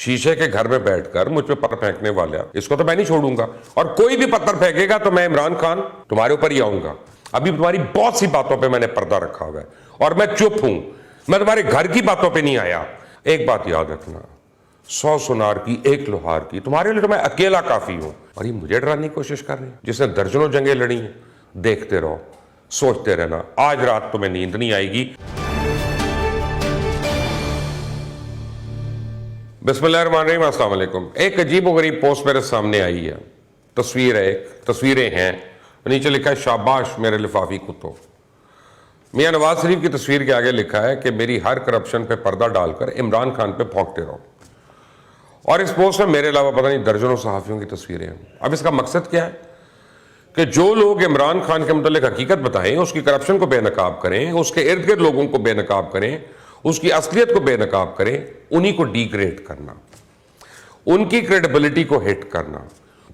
शीशे के घर में बैठकर मुझ पे पत्थर फेंकने वाला, इसको तो मैं नहीं छोड़ूंगा। और कोई भी पत्थर फेंकेगा तो मैं इमरान खान तुम्हारे ऊपर ही आऊंगा। अभी तुम्हारी बहुत सी बातों पे मैंने पर्दा रखा हुआ है और मैं चुप हूं। मैं तुम्हारे घर की बातों पे नहीं आया। एक बात याद रखना, 100 सुनार की 1 लोहार की, तुम्हारे लिए तो मैं अकेला काफी हूं। और ये मुझे डराने की कोशिश कर रही है जिसने दर्जनों जंगें लड़ी हैं। देखते रहो, सोचते रहना, आज रात तुम्हें नींद नहीं आएगी। बिस्मिल्लाहिर्रहमानिर्रहीम, अस्सलाम वालेकुम। एक अजीब व गरीब पोस्ट मेरे सामने आई है। तस्वीरें हैं, नीचे लिखा है शाबाश मेरे लिफाफी कुत्तों। मियां नवाज शरीफ की तस्वीर के आगे लिखा है कि मेरी हर करप्शन पे पर्दा डालकर इमरान खान पे भौंकते रहो। और इस पोस्ट में मेरे अलावा पता नहीं दर्जनों सहाफियों की तस्वीरें हैं। अब इसका मकसद क्या है कि जो लोग इमरान खान के मुतालिक हकीकत बताएं, उसकी करप्शन को बेनकाब करें, उसके इर्द गिर्द लोगों को बेनकाब करें, उसकी असलियत को बेनकाब करें, उन्हीं को डिग्रेड करना, उनकी क्रेडिबिलिटी को हिट करना,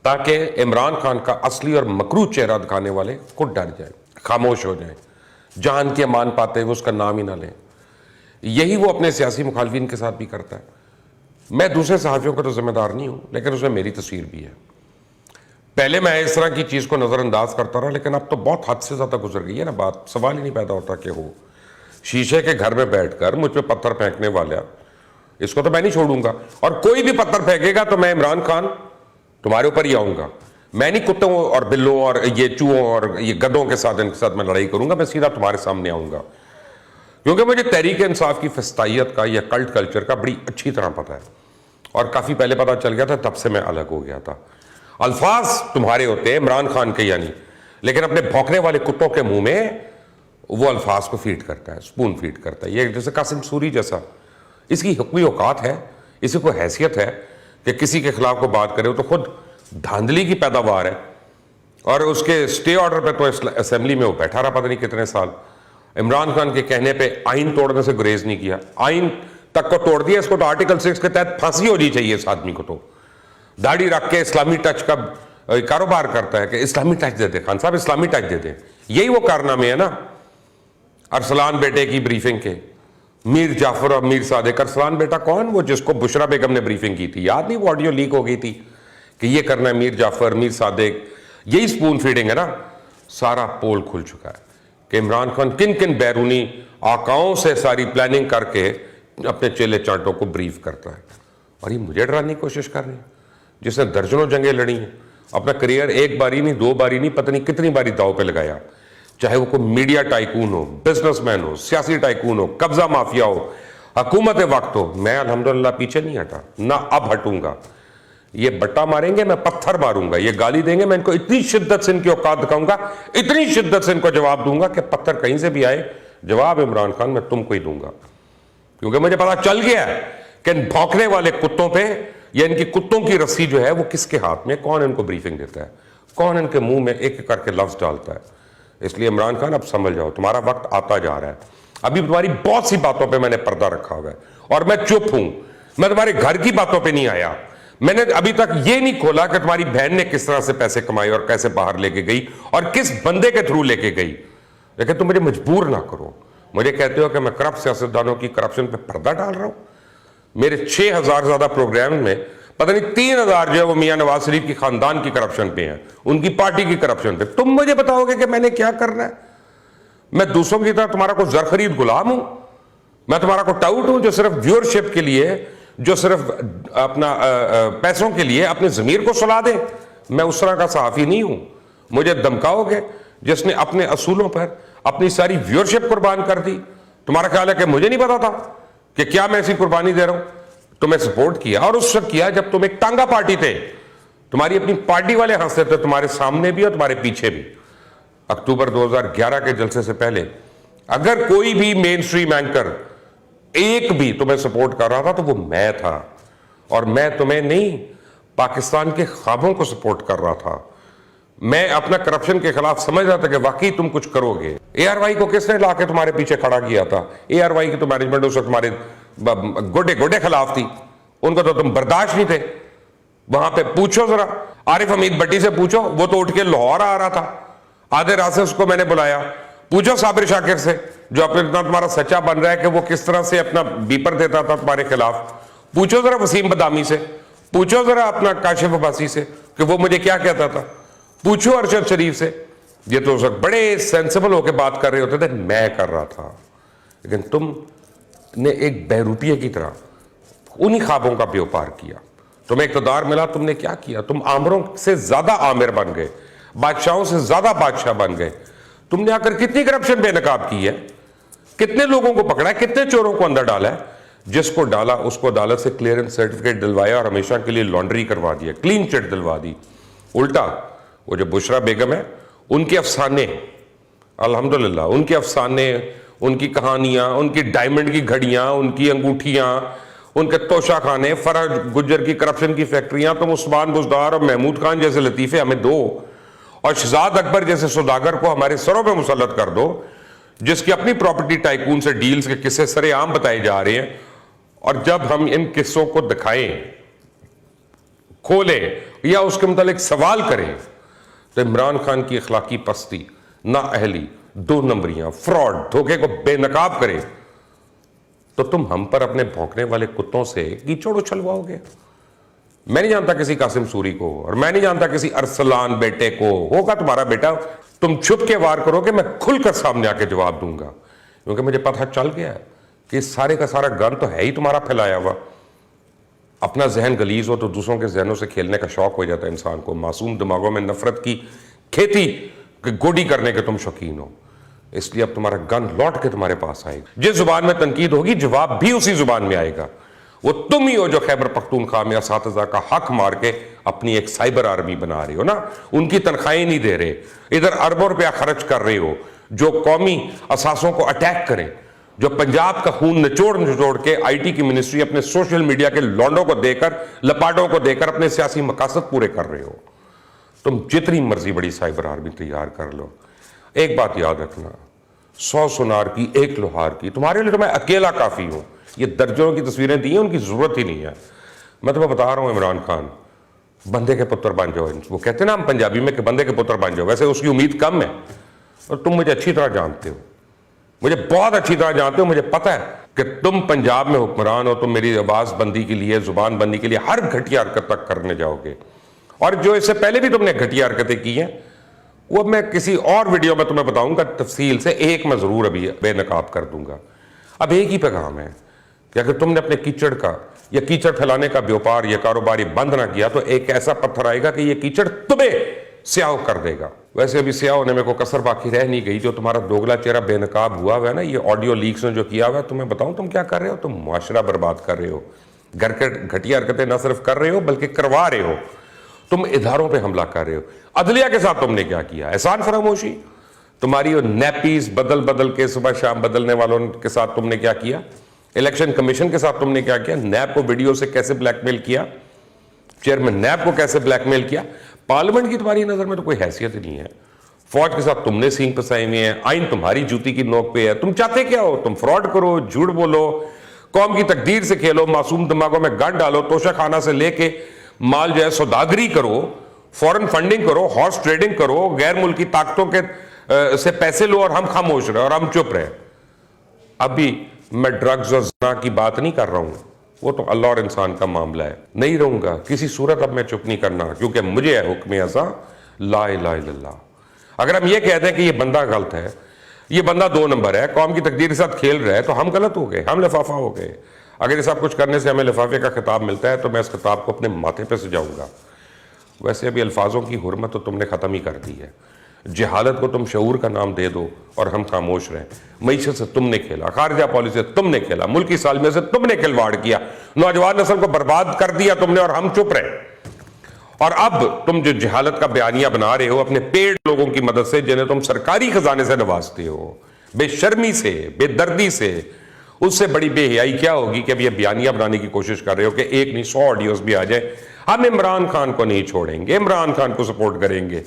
ताकि इमरान खान का असली और मकरू चेहरा दिखाने वाले खुद डर जाए, खामोश हो जाए, जान के मान पाते हुए उसका नाम ही ना लें। यही वो अपने सियासी मुखालफिन के साथ भी करता है। मैं दूसरे सहाफियों का तो जिम्मेदार नहीं हूं, लेकिन उसमें मेरी तस्वीर भी है। पहले मैं इस तरह की चीज को नजरअंदाज करता रहा, लेकिन अब तो बहुत हद से ज्यादा गुजर गई है ना बात। सवाल ही नहीं पैदा होता कि हो शीशे के घर में बैठकर मुझ पे पत्थर फेंकने वाला, इसको तो मैं नहीं छोड़ूंगा। और कोई भी पत्थर फेंकेगा तो मैं इमरान खान तुम्हारे ऊपर ही आऊंगा। मैं नहीं कुत्तों और बिल्लों और ये चूहों और ये गधों के साथ, इनके साथ मैं लड़ाई करूंगा। मैं सीधा तुम्हारे सामने आऊंगा, क्योंकि मुझे तहरीक इंसाफ की फस्तायत का या कल्ट कल्चर का बड़ी अच्छी तरह पता है। और काफी पहले पता चल गया था, तब से मैं अलग हो गया था। अल्फाज तुम्हारे होते हैं इमरान खान के यानी, लेकिन अपने भौंकने वाले कुत्तों के मुंह में वो अल्फाज को फीड करता है, स्पून फीड करता है। ये जैसे कासिम सूरी जैसा, इसकी हुक्मी औकात है, इसी को हैसियत है कि किसी के खिलाफ को बात करे तो खुद धांधली की पैदावार है। और उसके स्टे ऑर्डर पे तो असेंबली में वो बैठा रहा पता नहीं कितने साल। इमरान खान के कहने पे आइन तोड़ने से गुरेज नहीं किया, आइन तक को तोड़ दिया। इसको तो आर्टिकल 6 के तहत फांसी होनी चाहिए इस आदमी को। तो दाढ़ी रख के इस्लामी टच का कारोबार करता है कि इस्लामी टच दे दे, खान साहब इस्लामी टच दे दे। यही वो कारनामे है ना अरसलान बेटे की ब्रीफिंग के। मीर जाफर और मीर सादिक। अरसलान बेटा कौन? वो जिसको बुशरा बेगम ने ब्रीफिंग की थी, याद नहीं? वो ऑडियो लीक हो गई थी कि ये करना है मीर जाफर, मीर सादिक। यही स्पून फीडिंग है ना। सारा पोल खुल चुका है कि इमरान खान किन किन बैरूनी आकाओं से सारी प्लानिंग करके अपने चेले चांटों को ब्रीफ करता है। और ये मुझे डराने की कोशिश कर रही है जिसने दर्जनों जंगें लड़ी हैं। अपना करियर एक बारी नहीं, 2 बारी नहीं, पता नहीं कितनी बारी दांव पे लगाया। चाहे वो कोई मीडिया टाइकून हो, बिजनेसमैन हो, सियासी टाइकून हो, कब्जा माफिया हो, हुकूमत वक्त हो, मैं अल्हम्दुलिल्लाह पीछे नहीं हटा, ना अब हटूंगा। ये बट्टा मारेंगे, मैं पत्थर मारूंगा, ये गाली देंगे, मैं इनको इतनी शिद्दत से इनकी औकात दिखाऊंगा, इतनी शिद्दत से इनको जवाब दूंगा कि पत्थर कहीं से भी आए, जवाब इमरान खान मैं तुमको ही दूंगा। क्योंकि मुझे पता चल गया है कि इन भौंकने वाले कुत्तों पे या इनकी कुत्तों की रस्सी जो है वो किसके हाथ में, कौन इनको ब्रीफिंग देता है, कौन इनके मुंह में एक एक करके लफ्ज डालता है। इसलिए इमरान खान अब समझ जाओ, तुम्हारा वक्त आता जा रहा है। अभी तुम्हारी बहुत सी बातों पे मैंने पर्दा रखा हुआ है और मैं चुप हूं। मैं तुम्हारे घर की बातों पे नहीं आया। मैंने अभी तक ये नहीं खोला कि तुम्हारी बहन ने किस तरह से पैसे कमाए और कैसे बाहर लेके गई और किस बंदे के थ्रू लेके गई। लेकिन तुम मुझे मजबूर ना करो। मुझे कहते हो कि मैं करप्ट सियासतदानों की करप्शन पे पर्दा डाल रहा हूं। मेरे 6000 ज्यादा प्रोग्राम में पता नहीं 3000 जो है वो मियां नवाज शरीफ की खानदान की करप्शन पे है, उनकी पार्टी की करप्शन पे। तुम मुझे बताओगे कि मैंने क्या करना है? मैं दूसरों की तरह तुम्हारा को जर खरीद गुलाम हूं? मैं तुम्हारा को टाउट हूं जो सिर्फ व्यूअरशिप के लिए, जो सिर्फ अपना पैसों के लिए अपने जमीर को सुला दे? मैं उस तरह का सहाफी नहीं हूं। मुझे धमकाओगे जिसने अपने असूलों पर अपनी सारी व्यूअरशिप कुर्बान कर दी? तुम्हारा ख्याल है कि मुझे नहीं पता था कि क्या मैं ऐसी कुर्बानी दे रहा हूं? तुम्हें सपोर्ट किया और उस वक्त किया जब तुम एक टांगा पार्टी थे। तुम्हारी अपनी पार्टी वाले हंसते थे, तुम्हारे सामने भी और तुम्हारे पीछे भी। अक्टूबर 2011 के जलसे से पहले अगर कोई भी मेन स्ट्रीम एंकर एक भी तुम्हें सपोर्ट कर रहा था तो वो मैं था। और मैं तुम्हें नहीं, पाकिस्तान के ख्वाबों को सपोर्ट कर रहा था। मैं अपना करप्शन के खिलाफ समझ रहा था कि वाकई तुम कुछ करोगे। ARY को किसने लाके तुम्हारे पीछे खड़ा किया था? ARY की तो मैनेजमेंट उस वक्त तुम्हारे गोडे खिलाफ थी, उनको तो तुम बर्दाश्त नहीं थे। वहां पे पूछो जरा आरिफ हमीद भट्टी से पूछो, वो तो उठ के लाहौर आ रहा था। आधे रात से उसको मैंने बुलाया। पूछो साबिर शाकिर से जो अपने इतना तुम्हारा सच्चा बन रहा है कि वो किस तरह से अपना बीपर देता था तुम्हारे खिलाफ। पूछो जरा वसीम बदामी से, पूछो जरा अपना काशिफ अब्बासी से कि वो मुझे क्या कहता था, पूछो अरशद शरीफ से। ये तो उस वक्त बड़े सेंसिबल होकर बात कर रहे होते थे, मैं कर रहा था, लेकिन तुमने एक बहरूपिये की तरह उन्हीं ख्वाबों का व्यापार किया। तुम्हें इक़्तिदार मिला, तुमने क्या किया? तुम आमिरों से ज्यादा आमिर बन गए, बादशाहों से ज्यादा बादशाह बन गए। तुमने आकर कितनी करप्शन बेनकाब की है, कितने लोगों को पकड़ा है, कितने चोरों को अंदर डाला है। जिसको डाला उसको अदालत से क्लियरेंस सर्टिफिकेट दिलवाया और हमेशा के लिए लॉन्ड्री करवा दिया, क्लीन चिट दिलवा दी। उल्टा वो जो बुशरा बेगम है, उनके अफसाने, अल्हम्दुलिल्लाह उनके अफसाने, उनकी कहानियां, उनकी डायमंड की घड़ियां, उनकी अंगूठियां, उनके तोशा खाने, फरज गुज्जर की करप्शन की फैक्ट्रियां, तुम उस्मान बुजदार और महमूद खान जैसे लतीफे हमें दो, और शहजाद अकबर जैसे सौदागर को हमारे सरों पे मुसल्लत कर दो, जिसकी अपनी प्रॉपर्टी टाइकून से डील्स के किस्से सरेआम बताए जा रहे हैं। और जब हम इन किस्सों को दिखाएं, खोलें या उसके मुतालिक सवाल करें, तो इमरान खान की अखलाकी पस्ती, नाअहली, दो नंबरियां, फ्रॉड, धोखे को बेनकाब करें, तो तुम हम पर अपने भौंकने वाले कुत्तों से कीचड़ उछलवाओगे। मैं नहीं जानता किसी कासिम सूरी को, और मैं नहीं जानता किसी अरसलान बेटे को, होगा तुम्हारा बेटा, तुम छुप के वार करोगे, मैं खुलकर सामने आके जवाब दूंगा, क्योंकि मुझे पता चल गया है कि सारे का सारा गन तो है ही तुम्हारा फैलाया हुआ। अपना जहन गलीज हो तो दूसरों के जहनों से खेलने का शौक हो जाता है इंसान को। मासूम दिमागों में नफरत की खेती गोडी करने के तुम शौकीन हो, इसलिए अब तुम्हारा गन लौट के तुम्हारे पास आएगा। जिस जुबान में तनकीद होगी, जवाब भी उसी जुबान में आएगा। वो तुम ही हो जो खैबर पख्तूनख्वा में असातिज़ा का हक मार के अपनी एक साइबर आर्मी बना रहे हो ना, उनकी तनख्वाहें नहीं दे रहे, इधर अरबों रुपया खर्च कर रहे हो जो कौमी असासों को अटैक करें, जो पंजाब का खून निचोड़ निचोड़ के आईटी की मिनिस्ट्री अपने सोशल मीडिया के लौंडों को देकर, लपाटों को देकर अपने सियासी मकासद पूरे कर रहे हो। तुम जितनी मर्जी बड़ी साइबर आर्मी तैयार कर लो, एक बात याद रखना, 100 सुनार की एक लोहार की, तुम्हारे लिए तो मैं अकेला काफी हूं। ये दर्जनों की तस्वीरें दी हैं, उनकी जरूरत ही नहीं है। मैं तुम्हें बता रहा हूं, इमरान खान बंदे के पुत्र बन जाओ। वो कहते हैं ना हम पंजाबी में कि बंदे के पुत्र बन जाओ, वैसे उसकी उम्मीद कम है। और तुम मुझे अच्छी तरह जानते हो, मुझे बहुत अच्छी तरह जानते हो। मुझे पता है कि तुम पंजाब में हुक्मरान हो, तुम मेरी आवाज बंदी के लिए, जुबान बंदी के लिए हर घटिया हरकत तक करने जाओगे। और जो इससे पहले भी तुमने घटिया हरकतें की हैं, वो मैं किसी और वीडियो में तुम्हें बताऊंगा तफसील से। एक मैं जरूर अभी बेनकाब कर दूंगा। अब एक ही पैगाम है कि अगर तुमने अपने कीचड़ का या कीचड़ फैलाने का व्यापार या कारोबार बंद ना किया, तो एक ऐसा पत्थर आएगा कि ये कीचड़ तुम्हें स्याह कर देगा। वैसे अभी स्याह होने में कोई कसर बाकी रह नहीं गई। जो तुम्हारा दोगला चेहरा बेनकाब हुआ है ना, ये ऑडियो लीक्स ने जो किया हुआ है, तुम्हें बताऊं तुम क्या कर रहे हो? तुम मुआशरा बर्बाद कर रहे हो, घर के घटिया हरकतें न सिर्फ कर रहे हो बल्कि करवा रहे हो। तुम इधारों पे हमला कर रहे हो। अदलिया के साथ तुमने क्या किया? एहसान फरामोशी। तुम्हारी नैपीज बदल बदल के सुबह शाम बदलने वालों के साथ तुमने क्या किया? इलेक्शन कमीशन के साथ तुमने क्या किया? नैब को वीडियो से कैसे ब्लैकमेल किया? चेयरमैन नैब को कैसे ब्लैकमेल किया? पार्लियामेंट की तुम्हारी नजर में तो कोई हैसियत ही नहीं है। फौज के साथ तुमने सींग फंसाए हुए हैं, आइन तुम्हारी जूती की नोक पे है। तुम चाहते क्या हो? तुम फ्रॉड करो, झूठ बोलो, कौम की तकदीर से खेलो, मासूम दिमागों में गन डालो, तोशा खाना से लेके माल जो है सौदागरी करो, फॉरेन फंडिंग करो, हॉर्स ट्रेडिंग करो, गैर मुल्की ताकतों के से पैसे लो और हम खामोश रहे और हम चुप रहे। अभी मैं ड्रग्स और ज़िना की बात नहीं कर रहा हूं, वो तो अल्लाह और इंसान का मामला है। नहीं रहूंगा किसी सूरत, अब मैं चुप नहीं करना, क्योंकि मुझे है हुक्म ऐसा ला इलाहा इल्लल्लाह। अगर हम ये कहते हैं कि ये बंदा गलत है, ये बंदा 2 नंबर है, कौम की तकदीर के साथ खेल रहा है, तो हम गलत हो गए, हम लिफाफा हो गए। अगर ये सब कुछ करने से हमें लिफाफे का खिताब मिलता है तो मैं इस खिताब को अपने माथे पे सजाऊंगा। वैसे अभी अल्फाजों की हुर्मत तो तुमने ख़त्म ही कर दी है। जहालत को तुम शऊर का नाम दे दो और हम खामोश रहें। मईशत से तुमने खेला, खारजा पॉलिसी से तुमने खेला, मुल्की सालमियत से तुमने खिलवाड़ किया, नौजवान नस्ल को बर्बाद कर दिया तुमने और हम चुप रहे। और अब तुम जो जहालत का बयानिया बना रहे हो अपने पेड़ लोगों की मदद से, जिन्हें तुम सरकारी खजाने से नवाजते हो, बेशर्मी से, बेदर्दी से, उससे बड़ी बेहयाई क्या होगी कि अब ये बयानिया बनाने की कोशिश कर रहे हो कि एक नहीं 100 ऑडियोज भी आ जाए। हम इमरान खान को नहीं छोड़ेंगे, इमरान खान को सपोर्ट करेंगे,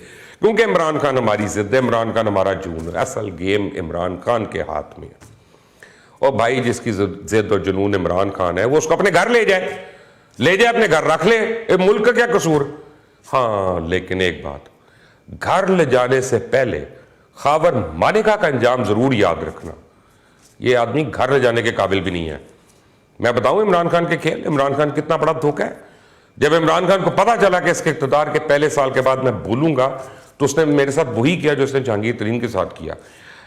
क्योंकि इमरान खान हमारी जिद है, इमरान खान हमारा जून। असल गेम इमरान खान के हाथ में। और भाई जिसकी जिद और जुनून इमरान खान है, वो उसको अपने घर ले जाए, अपने घर रख ले, मुल्क का क्या कसूर। हाँ, लेकिन एक बात, घर ले जाने से पहले खावर मानिका का अंजाम जरूर याद रखना। ये आदमी घर ले जाने के काबिल भी नहीं है। मैं बताऊं इमरान खान के खेल, इमरान खान कितना बड़ा धोखा है। जब इमरान खान को पता चला कि इसके इक़्तिदार के पहले साल के बाद मैं बोलूंगा, तो उसने मेरे साथ वही किया जो उसने जहांगीर तरीन के साथ किया।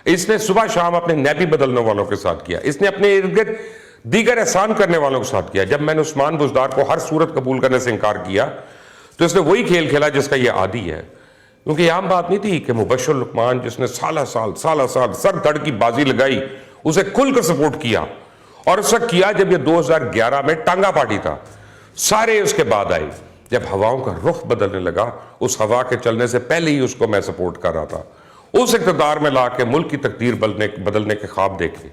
इसने सुबह शाम अपने नैपी बदलने वालों के साथ किया, इसने अपने इर्द गिर्द दीगर एहसान करने वालों के साथ किया। जब मैंने उस्मान बुज़दार को हर सूरत कबूल करने से इनकार किया, तो इसने वही खेल खेला जिसका ये आदी है। क्योंकि ये आम बात नहीं थी कि मुबश्शिर लुकमान जिसने साला साल सर धड़ की बाजी लगाई, उसे खुलकर सपोर्ट किया, और उस वक्त किया जब ये 2011 में टांगा पार्टी था। सारे उसके बाद आए, जब हवाओं का रुख बदलने लगा, उस हवा के चलने से पहले ही उसको मैं सपोर्ट कर रहा था। उस इक़्तिदार में ला के मुल्क की तकदीर बदलने के ख्वाब देखे।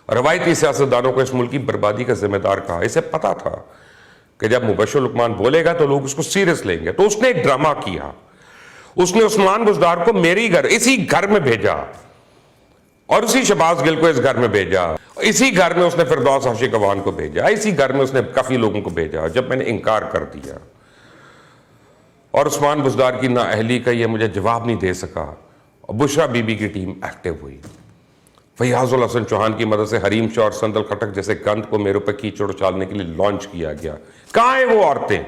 रवायती सियासतदानों को इस मुल्क की बर्बादी का जिम्मेदार कहा। इसे पता था कि जब मुबश्शिर लुकमान बोलेगा तो लोग उसको सीरियस लेंगे, तो उसने एक ड्रामा किया। उसने उस्मान बुज़दार को मेरे घर, इसी घर में भेजा, और उसी शहबाज गिल को इस घर में भेजा, इसी घर में उसने फिरदौस आशिक अवान को भेजा, इसी घर में उसने काफी लोगों को भेजा। जब मैंने इनकार कर दिया और उस्मान बुज़दार की नाअहली का ये मुझे जवाब नहीं दे सका, और बुशरा बीबी की टीम एक्टिव हुई। फयाजुल हसन चौहान की मदद से हरीम शाह और संदल खटक जैसे गंद को मेरे ऊपर कीचड़ उछालने के लिए लॉन्च किया गया। कहां है वो औरतें?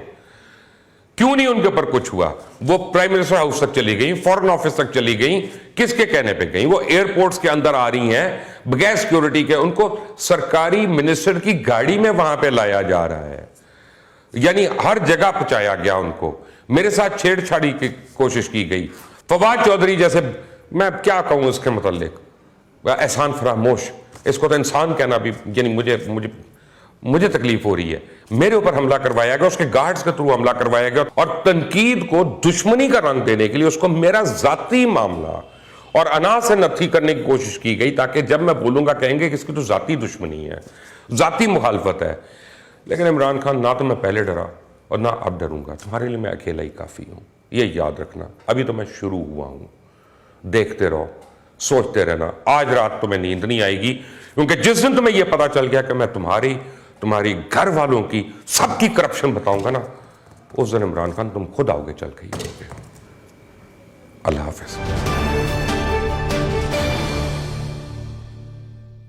क्यों नहीं उनके ऊपर कुछ हुआ? वो प्राइम मिनिस्टर हाउस तक चली गई, फॉरेन ऑफिस तक चली गई, किसके कहने पे गई? वो एयरपोर्ट्स के अंदर आ रही हैं बगैर सिक्योरिटी के, उनको सरकारी मिनिस्टर की गाड़ी में वहां पे लाया जा रहा है, यानी हर जगह पहुंचाया गया उनको। मेरे साथ छेड़छाड़ी की कोशिश की गई। फवाद चौधरी जैसे, मैं क्या कहूं इसके मुतालिक, एहसान फरामोश, इसको तो इंसान कहना भी, यानी मुझे तकलीफ हो रही है। मेरे ऊपर हमला करवाया गया, उसके गार्ड्स के थ्रू हमला करवाया गया, और तनकीद को दुश्मनी का रंग देने के लिए उसको मेरा जाती मामला और अना से नथी करने की कोशिश की गई, ताकि जब मैं बोलूंगा कहेंगे कि इसकी तो जाती दुश्मनी है, जाती मुखालफत है। लेकिन इमरान खान, ना तो मैं पहले डरा और ना अब डरूंगा। तुम्हारे लिए मैं अकेला ही काफी हूं, ये याद रखना। अभी तो मैं शुरू हुआ हूं। देखते रहो, सोचते रहना। आज रात तुम्हें नींद नहीं आएगी, क्योंकि जिस दिन तुम्हें यह पता चल गया कि मैं तुम्हारी घर वालों की सबकी करप्शन बताऊंगा ना, उस दिन इमरान खान तुम खुद आओगे चल के। अल्लाह हाफिज।